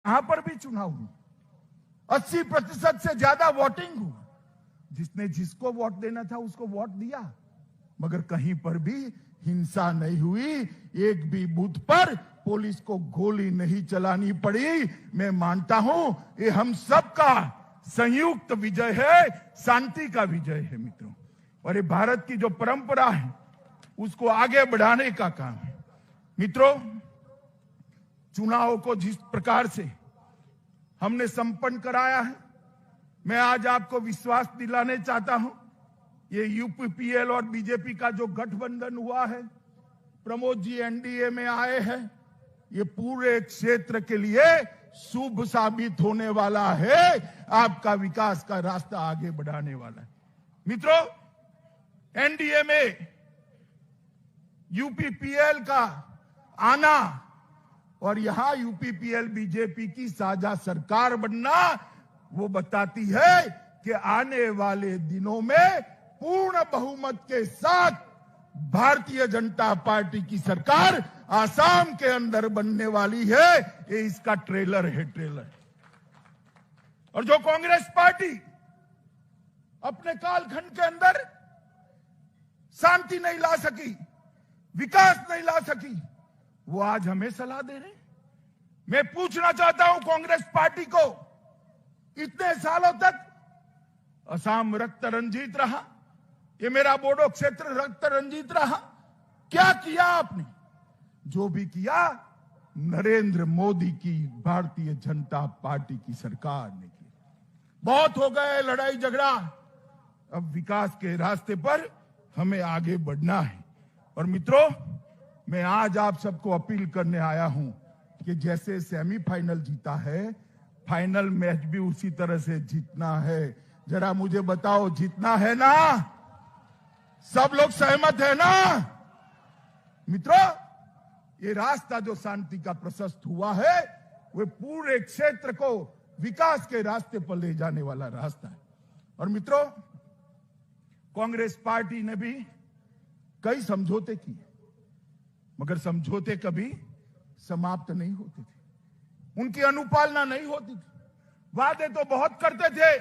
यहां पर भी चुनाव हुआ, 80% से ज्यादा वोटिंग हुआ। जिसने जिसको वोट देना था उसको वोट दिया, मगर कहीं पर भी हिंसा नहीं हुई, एक भी बूथ पर पुलिस को गोली नहीं चलानी पड़ी। मैं मानता हूं ये हम सबका संयुक्त विजय है, शांति का विजय है मित्रों। और ये भारत की जो परंपरा है उसको आगे बढ़ाने का काम है। मित्रों, चुनाव को जिस प्रकार से हमने संपन्न कराया है, मैं आज आपको विश्वास दिलाने चाहता हूं, ये यूपीपीएल और बीजेपी का जो गठबंधन हुआ है, प्रमोद जी एनडीए में आए हैं, ये पूरे क्षेत्र के लिए शुभ साबित होने वाला है, आपका विकास का रास्ता आगे बढ़ाने वाला है। मित्रों, एनडीए में यूपीपीएल का आना और यहां यूपीपीएल बीजेपी की साझा सरकार बनना, वो बताती है कि आने वाले दिनों में पूर्ण बहुमत के साथ भारतीय जनता पार्टी की सरकार आसाम के अंदर बनने वाली है। ये इसका ट्रेलर है, ट्रेलर। और जो कांग्रेस पार्टी अपने कालखंड के अंदर शांति नहीं ला सकी, विकास नहीं ला सकी, वो आज हमें सलाह दे रहे। मैं पूछना चाहता हूं कांग्रेस पार्टी को, इतने सालों तक असम रक्त रंजित रहा, ये मेरा बोडो क्षेत्र रक्त रंजित रहा, क्या किया आपने? जो भी किया नरेंद्र मोदी की भारतीय जनता पार्टी की सरकार ने किया। बहुत हो गए लड़ाई झगड़ा, अब विकास के रास्ते पर हमें आगे बढ़ना है। और मित्रों, मैं आज आप सबको अपील करने आया हूं कि जैसे सेमीफाइनल जीता है, फाइनल मैच भी उसी तरह से जीतना है। जरा मुझे बताओ, जीतना है ना? सब लोग सहमत है ना? मित्रों, ये रास्ता जो शांति का प्रशस्त हुआ है, वो पूरे क्षेत्र को विकास के रास्ते पर ले जाने वाला रास्ता है। और मित्रों, कांग्रेस पार्टी ने भी कई समझौते किए, मगर समझौते कभी समाप्त नहीं होते थे, उनकी अनुपालना नहीं होती थी। वादे तो बहुत करते थे,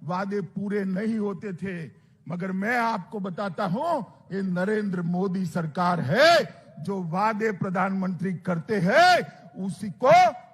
वादे पूरे नहीं होते थे। मगर मैं आपको बताता हूं, ये नरेंद्र मोदी सरकार है जो वादे प्रधानमंत्री करते हैं उसी को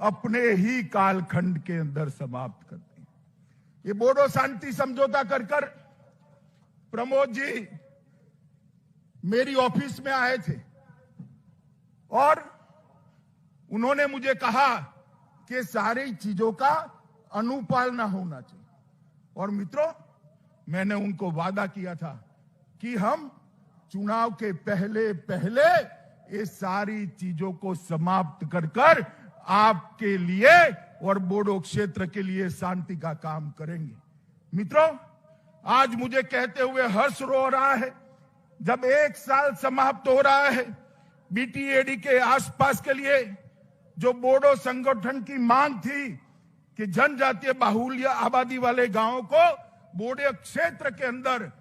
अपने ही कालखंड के अंदर समाप्त करते हैं। ये बोडो शांति समझौता कर कर प्रमोद जी मेरी ऑफिस में आए थे और उन्होंने मुझे कहा कि सारी चीजों का अनुपालना होना चाहिए। और मित्रों, मैंने उनको वादा किया था कि हम चुनाव के पहले पहले ये सारी चीजों को समाप्त कर कर आपके लिए और बोडो क्षेत्र के लिए शांति का काम करेंगे। मित्रों, आज मुझे कहते हुए हर्ष हो रहा है, जब 1 साल समाप्त हो रहा है बीटीएडी के आसपास के लिए जो बोडो संगठन की मांग थी कि जनजातीय बाहुल्य आबादी वाले गांवों को बोडो क्षेत्र के अंदर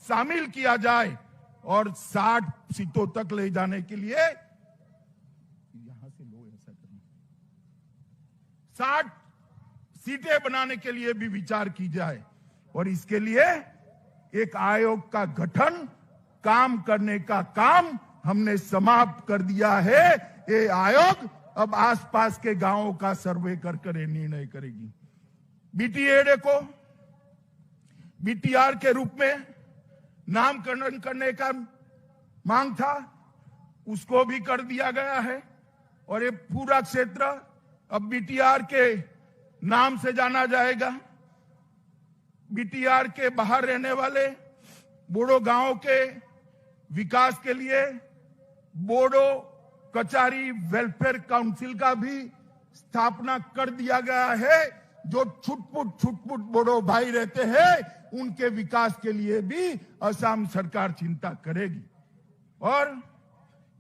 शामिल किया जाए और 60 सीटों तक ले जाने के लिए, यहां से लो ऐसा करना, 60 सीटें बनाने के लिए भी विचार की जाए। और इसके लिए एक आयोग का गठन, काम करने का काम हमने समाप्त कर दिया है। ये आयोग अब आसपास के गांवों का सर्वे कर कर निर्णय करेगी। बीटीएडी को बीटीआर के रूप में नामकरण करने का मांग था, उसको भी कर दिया गया है और ये पूरा क्षेत्र अब बीटीआर के नाम से जाना जाएगा। बीटीआर के बाहर रहने वाले बोडो गांवों के विकास के लिए बोडो कचारी वेलफेयर काउंसिल का भी स्थापना कर दिया गया है। जो छुटपुट बोडो भाई रहते हैं उनके विकास के लिए भी असम सरकार चिंता करेगी। और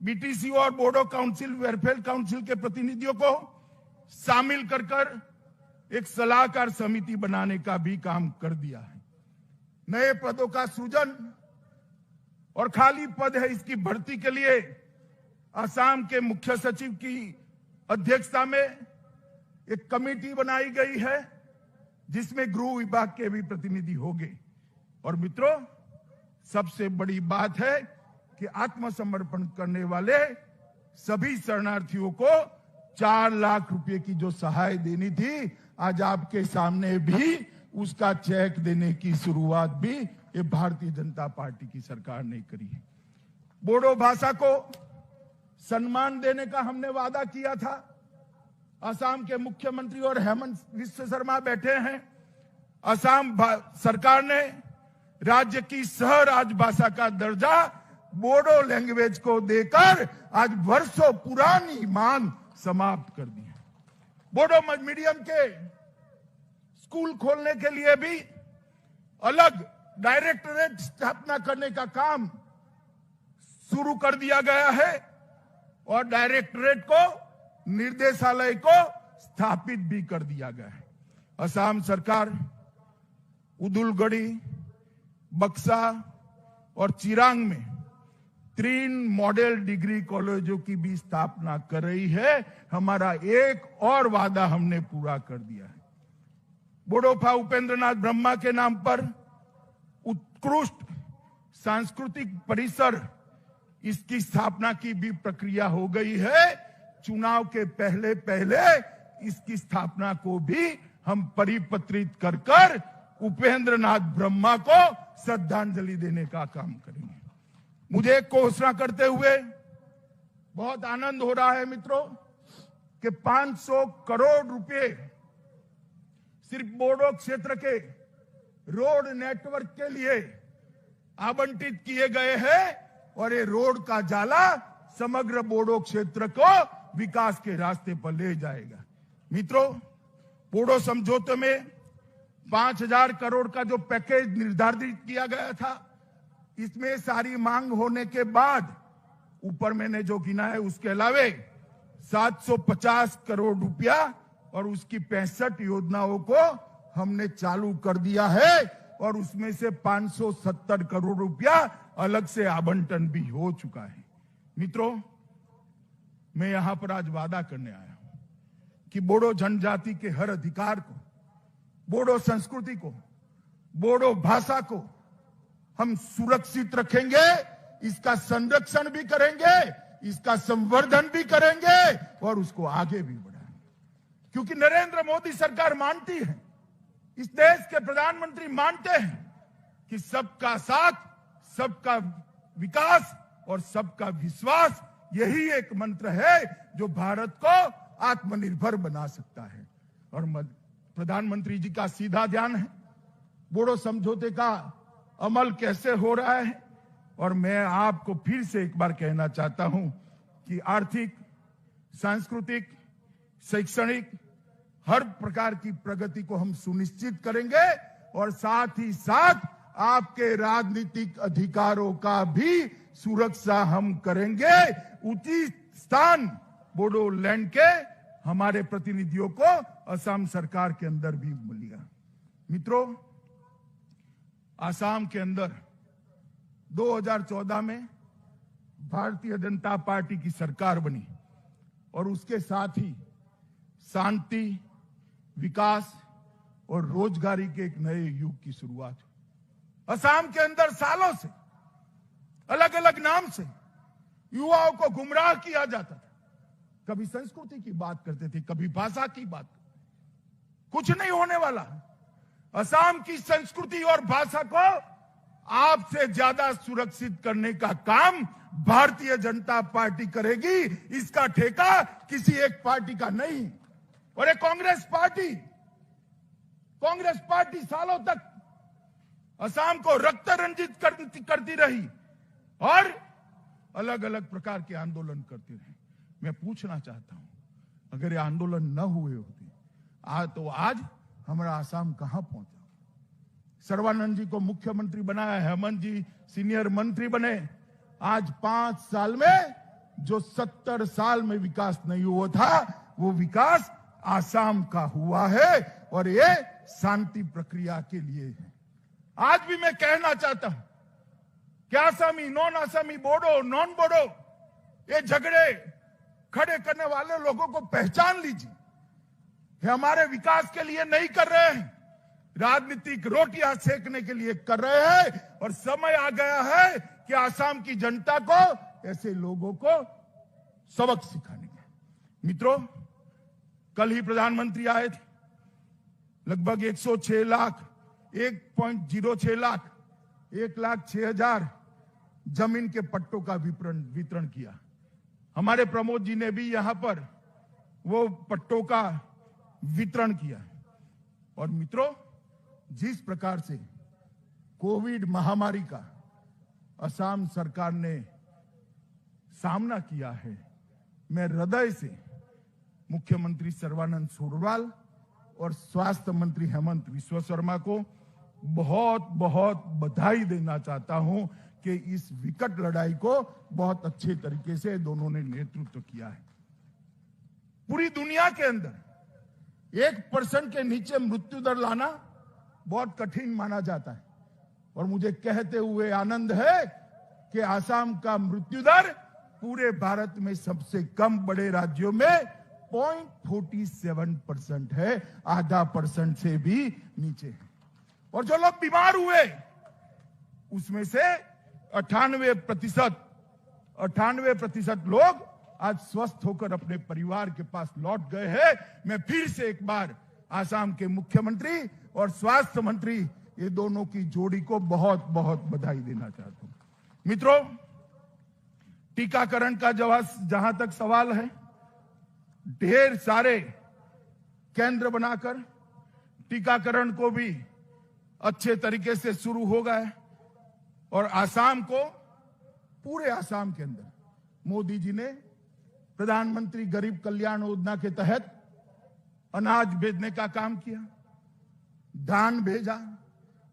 बीटीसी और बोडो काउंसिल, वेलफेयर काउंसिल के प्रतिनिधियों को शामिल कर एक सलाहकार समिति बनाने का भी काम कर दिया है। नए पदों का सृजन और खाली पद है इसकी भर्ती के लिए असम के मुख्य सचिव की अध्यक्षता में एक कमेटी बनाई गई है जिसमें गृह विभाग के भी प्रतिनिधि होंगे। और मित्रों, सबसे बड़ी बात है कि आत्मसमर्पण करने वाले सभी शरणार्थियों को 4 लाख रुपए की जो सहाय देनी थी, आज आपके सामने भी उसका चेक देने की शुरुआत भी ये भारतीय जनता पार्टी की सरकार ने करी है। बोडो भाषा को सम्मान देने का हमने वादा किया था। असम के मुख्यमंत्री और हेमंत विश्व शर्मा बैठे हैं। असम सरकार ने राज्य की सह राजभाषा का दर्जा बोडो लैंग्वेज को देकर आज वर्षों पुरानी मांग समाप्त कर दी है। बोडो मीडियम के स्कूल खोलने के लिए भी अलग डायरेक्टरेट स्थापना करने का काम शुरू कर दिया गया है और डायरेक्टरेट को, निर्देशालय को स्थापित भी कर दिया गया है। असम सरकार उदुलगड़ी, बक्सा और चिरांग में 3 मॉडल डिग्री कॉलेजों की भी स्थापना कर रही है। हमारा एक और वादा हमने पूरा कर दिया है। बोडोफा उपेंद्रनाथ ब्रह्मा के नाम पर उत्कृष्ट सांस्कृतिक परिसर, इसकी स्थापना की भी प्रक्रिया हो गई है। चुनाव के पहले पहले इसकी स्थापना को भी हम परिपत्रित कर उपेंद्रनाथ ब्रह्मा को श्रद्धांजलि देने का काम करेंगे। मुझे एक घोषणा करते हुए बहुत आनंद हो रहा है मित्रों कि 500 करोड़ रुपए सिर्फ बोडो क्षेत्र के रोड नेटवर्क के लिए आवंटित किए गए हैं और ये रोड का जाला समग्र बोडो क्षेत्र को विकास के रास्ते पर ले जाएगा। मित्रों, बोडो समझौते में 5000 करोड़ का जो पैकेज निर्धारित किया गया था, इसमें सारी मांग होने के बाद ऊपर मैंने जो गिना है उसके अलावे 750 करोड़ रुपया और उसकी 65 योजनाओं को हमने चालू कर दिया है और उसमें से 570 करोड़ रुपया अलग से आवंटन भी हो चुका है। मित्रों, मैं यहां पर आज वादा करने आया हूं कि बोडो जनजाति के हर अधिकार को, बोडो संस्कृति को, बोडो भाषा को हम सुरक्षित रखेंगे, इसका संरक्षण भी करेंगे, इसका संवर्धन भी करेंगे और उसको आगे भी बढ़ाएंगे। क्योंकि नरेंद्र मोदी सरकार मानती है, इस देश के प्रधानमंत्री मानते हैं कि सबका साथ, सबका विकास और सबका विश्वास, यही एक मंत्र है जो भारत को आत्मनिर्भर बना सकता है। और प्रधानमंत्री जी का सीधा ध्यान है बोडो समझौते का अमल कैसे हो रहा है। और मैं आपको फिर से एक बार कहना चाहता हूं कि आर्थिक, सांस्कृतिक, शैक्षणिक हर प्रकार की प्रगति को हम सुनिश्चित करेंगे और साथ ही साथ आपके राजनीतिक अधिकारों का भी सुरक्षा हम करेंगे। उचित स्थान बोडोलैंड के हमारे प्रतिनिधियों को असम सरकार के अंदर भी मिलेगा। मित्रों, असम के अंदर 2014 में भारतीय जनता पार्टी की सरकार बनी और उसके साथ ही शांति, विकास और रोजगारी के एक नए युग की शुरुआत हुई। असम के अंदर सालों से अलग अलग नाम से युवाओं को गुमराह किया जाता था। कभी संस्कृति की बात करते थे, कभी भाषा की बात। कुछ नहीं होने वाला। असम की संस्कृति और भाषा को आपसे ज्यादा सुरक्षित करने का काम भारतीय जनता पार्टी करेगी। इसका ठेका किसी एक पार्टी का नहीं। और ये कांग्रेस पार्टी सालों तक असम को रक्त रंजित करती रही और अलग अलग प्रकार के आंदोलन करते रहे। मैं पूछना चाहता हूं, अगर ये आंदोलन न हुए होते तो आज हमारा असम कहां पहुंचा। सर्बानंद जी को मुख्यमंत्री बनाया, हेमंत जी सीनियर मंत्री बने। आज 5 साल में जो 70 साल में विकास नहीं हुआ था, वो विकास असम का हुआ है और ये शांति प्रक्रिया के लिए है। आज भी मैं कहना चाहता हूं कि असमी, नॉन असमी, बोडो, नॉन बोडो, ये झगड़े खड़े करने वाले लोगों को पहचान लीजिए। ये हमारे विकास के लिए नहीं कर रहे हैं, राजनीतिक रोटियां सेकने के लिए कर रहे हैं। और समय आ गया है कि आसाम की जनता को ऐसे लोगों को सबक सिखाने का। मित्रों, कल ही प्रधानमंत्री आए थे, लगभग 106 लाख 1.06 लाख 1,06,000 जमीन के पट्टों का वितरण किया। हमारे प्रमोद जी ने भी यहां पर वो पट्टों का वितरण किया। और मित्रों, जिस प्रकार से कोविड महामारी का असम सरकार ने सामना किया है, मैं हृदय से मुख्यमंत्री सर्बानंद सोनोवाल और स्वास्थ्य मंत्री हेमंत विश्व शर्मा को बहुत बहुत बधाई देना चाहता हूं कि इस विकट लड़ाई को बहुत अच्छे तरीके से दोनों ने नेतृत्व किया है। पूरी दुनिया के अंदर 1% के नीचे मृत्यु दर लाना बहुत कठिन माना जाता है, और मुझे कहते हुए आनंद है कि आसाम का मृत्यु दर पूरे भारत में सबसे कम बड़े राज्यों में 0.47% है, आधा % से भी नीचे है। और जो लोग बीमार हुए उसमें से 98% लोग आज स्वस्थ होकर अपने परिवार के पास लौट गए हैं। मैं फिर से एक बार आसाम के मुख्यमंत्री और स्वास्थ्य मंत्री, ये दोनों की जोड़ी को बहुत बहुत बधाई देना चाहता हूं। मित्रों, टीकाकरण का जहां तक सवाल है, ढेर सारे केंद्र बनाकर टीकाकरण को भी अच्छे तरीके से शुरू हो गए। और आसाम को, पूरे आसाम के अंदर मोदी जी ने प्रधानमंत्री गरीब कल्याण योजना के तहत अनाज भेजने का काम किया, धान भेजा,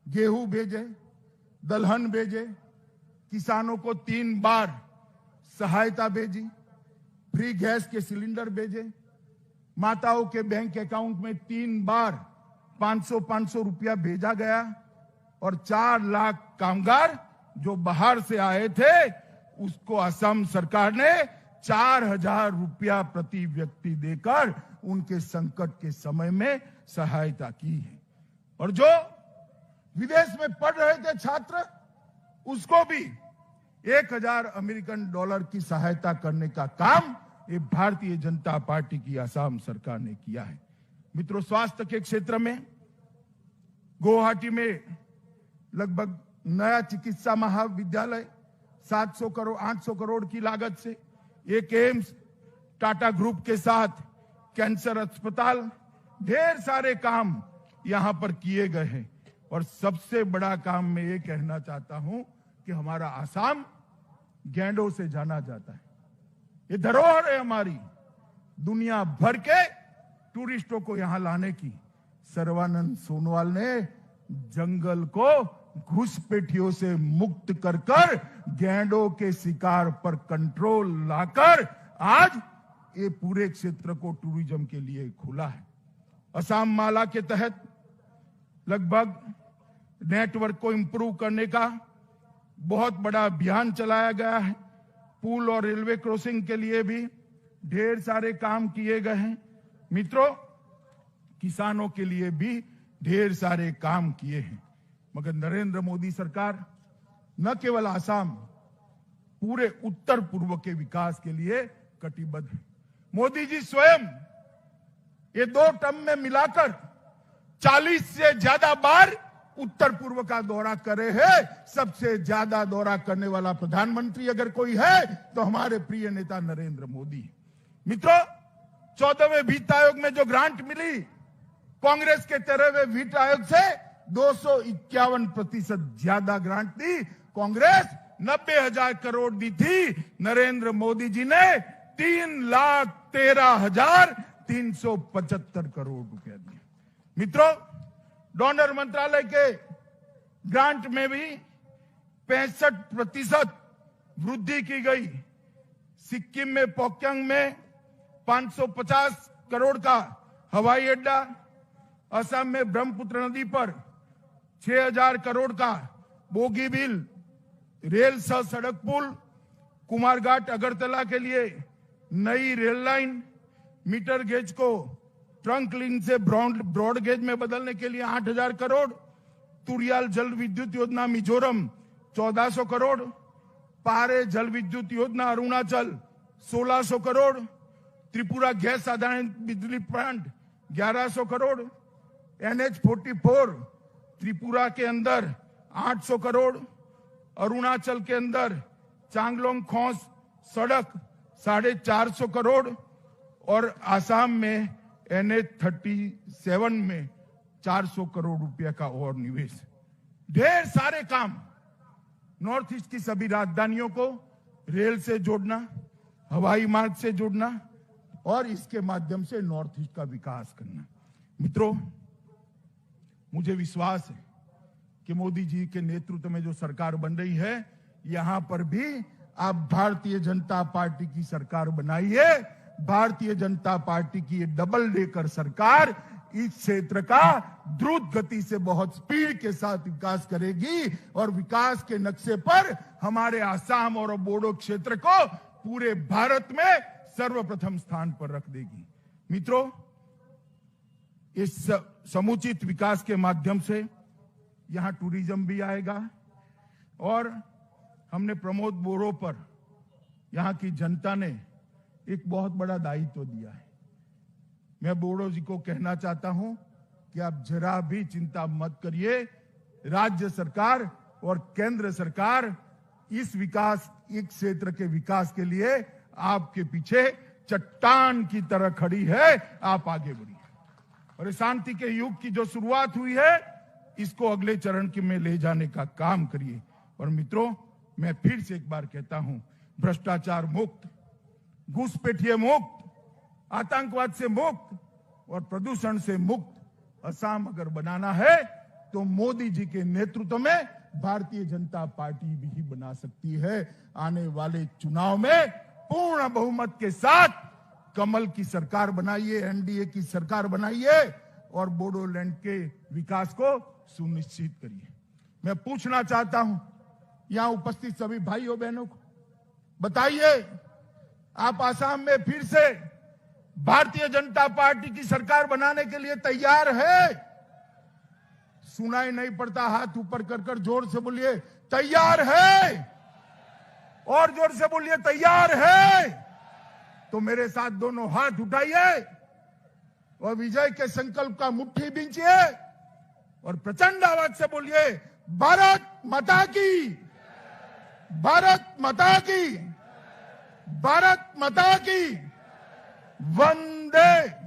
गेहूं भेजे, दलहन भेजे, किसानों को 3 बार सहायता भेजी, फ्री गैस के सिलेंडर भेजे, माताओं के बैंक अकाउंट में 3 बार 500 रुपया भेजा गया। और 4 लाख कामगार जो बाहर से आए थे उसको असम सरकार ने 4,000 रुपया प्रति व्यक्ति देकर उनके संकट के समय में सहायता की है। और जो विदेश में पढ़ रहे थे छात्र, उसको भी 1,000 अमेरिकन डॉलर की सहायता करने का काम ये भारतीय जनता पार्टी की असम सरकार ने किया है। मित्रों, स्वास्थ्य के क्षेत्र में गुवाहाटी में लगभग नया चिकित्सा महाविद्यालय 800 करोड़ की लागत से, एक एम्स, टाटा ग्रुप के साथ कैंसर अस्पताल, ढेर सारे काम यहां पर किए गए हैं। और सबसे बड़ा काम मैं ये कहना चाहता हूं कि हमारा आसाम गैंडों से जाना जाता है। ये धरोहर है हमारी, दुनिया भर के टूरिस्टों को यहां लाने की। सर्बानंद सोनोवाल ने जंगल को घुसपैठियों से मुक्त कर गैंडों के शिकार पर कंट्रोल लाकर आज ये पूरे क्षेत्र को टूरिज्म के लिए खुला है। असम माला के तहत लगभग नेटवर्क को इंप्रूव करने का बहुत बड़ा अभियान चलाया गया है। पुल और रेलवे क्रॉसिंग के लिए भी ढेर सारे काम किए गए हैं। मित्रों, किसानों के लिए भी ढेर सारे काम किए हैं। मगर नरेंद्र मोदी सरकार न केवल आसाम, पूरे उत्तर पूर्व के विकास के लिए कटिबद्ध है। मोदी जी स्वयं ये 2 टर्म में मिलाकर 40 से ज्यादा बार उत्तर पूर्व का दौरा करे हैं। सबसे ज्यादा दौरा करने वाला प्रधानमंत्री अगर कोई है तो हमारे प्रिय नेता नरेंद्र मोदी। मित्रों, 14वें वित्त आयोग में जो ग्रांट मिली, कांग्रेस के 13वें वित्त आयोग से 251% ज्यादा ग्रांट दी। कांग्रेस 90,000 करोड़ दी थी, नरेंद्र मोदी जी ने 3,13,375 करोड़ रुपया दिए। मित्रों, डोनर मंत्रालय के ग्रांट में भी 65% वृद्धि की गई। सिक्किम में पोक्यांग में 550 करोड़ का हवाई अड्डा, असम में ब्रह्मपुत्र नदी पर 6,000 करोड़ का बोगीबील रेल सह सड़क पुल, कुमारघाट अगरतला के लिए नई रेल लाइन, मीटर गेज को ट्रंक लिंक से ब्रॉडगेज में बदलने के लिए 8,000 करोड़, तुरियाल जल विद्युत योजना मिजोरम 1,400 करोड़, पारे जल विद्युत योजना अरुणाचल 1,600 करोड़, त्रिपुरा गैस आधारित बिजली प्लांट 1,100 करोड़, NH-44 त्रिपुरा के अंदर 800 करोड़, अरुणाचल के अंदर चांगलोंग खोस सड़क 450 करोड़ और आसाम में NH-37 में 400 करोड़ रुपया का और निवेश। ढेर सारे काम। नॉर्थ ईस्ट की सभी राजधानियों को रेल से जोड़ना, हवाई मार्ग से जोड़ना और इसके माध्यम से नॉर्थ ईस्ट का विकास करना। मित्रों, मुझे विश्वास है कि मोदी जी के नेतृत्व में जो सरकार बन रही है, यहां पर भी आप भारतीय जनता पार्टी की सरकार बनाइए। भारतीय जनता पार्टी की ये डबल डेकर सरकार इस क्षेत्र का द्रुत गति से बहुत स्पीड के साथ विकास करेगी और विकास के नक्शे पर हमारे आसाम और बोडो क्षेत्र को पूरे भारत में सर्वप्रथम स्थान पर रख देगी। मित्रों, इस समुचित विकास के माध्यम से यहां टूरिज्म भी आएगा और हमने प्रमोद बोरो पर यहां की जनता ने एक बहुत बड़ा दायित्व दिया है। मैं बोडो जी को कहना चाहता हूं कि आप जरा भी चिंता मत करिए। राज्य सरकार और केंद्र सरकार इस क्षेत्र के विकास के लिए आपके पीछे चट्टान की तरह खड़ी है। आप आगे बढ़िए और शांति के युग की जो शुरुआत हुई है, इसको अगले चरण में ले जाने का काम करिए। और मित्रों, मैं फिर से एक बार कहता हूं, भ्रष्टाचार मुक्त, घुसपैठिए मुक्त, आतंकवाद से मुक्त और प्रदूषण से मुक्त असम अगर बनाना है तो मोदी जी के नेतृत्व में भारतीय जनता पार्टी भी बना सकती है। आने वाले चुनाव में पूर्ण बहुमत के साथ कमल की सरकार बनाइए, एनडीए की सरकार बनाइए और बोडोलैंड के विकास को सुनिश्चित करिए। मैं पूछना चाहता हूं यहां उपस्थित सभी भाइयों बहनों को, बताइए, आप आसाम में फिर से भारतीय जनता पार्टी की सरकार बनाने के लिए तैयार है? सुनाई नहीं पड़ता, हाथ ऊपर कर जोर से बोलिए, तैयार है। और जोर से बोलिए, तैयार है। तो मेरे साथ दोनों हाथ उठाइए और विजय के संकल्प का मुट्ठी बींचिए और प्रचंड आवाज से बोलिए, भारत माता की, भारत माता की, भारत माता की, वंदे।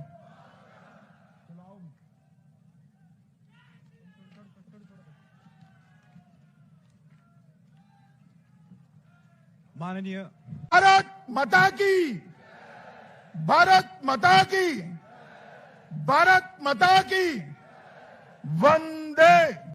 माननीय भारत माता की, भारत माता की, भारत माता की, वंदे।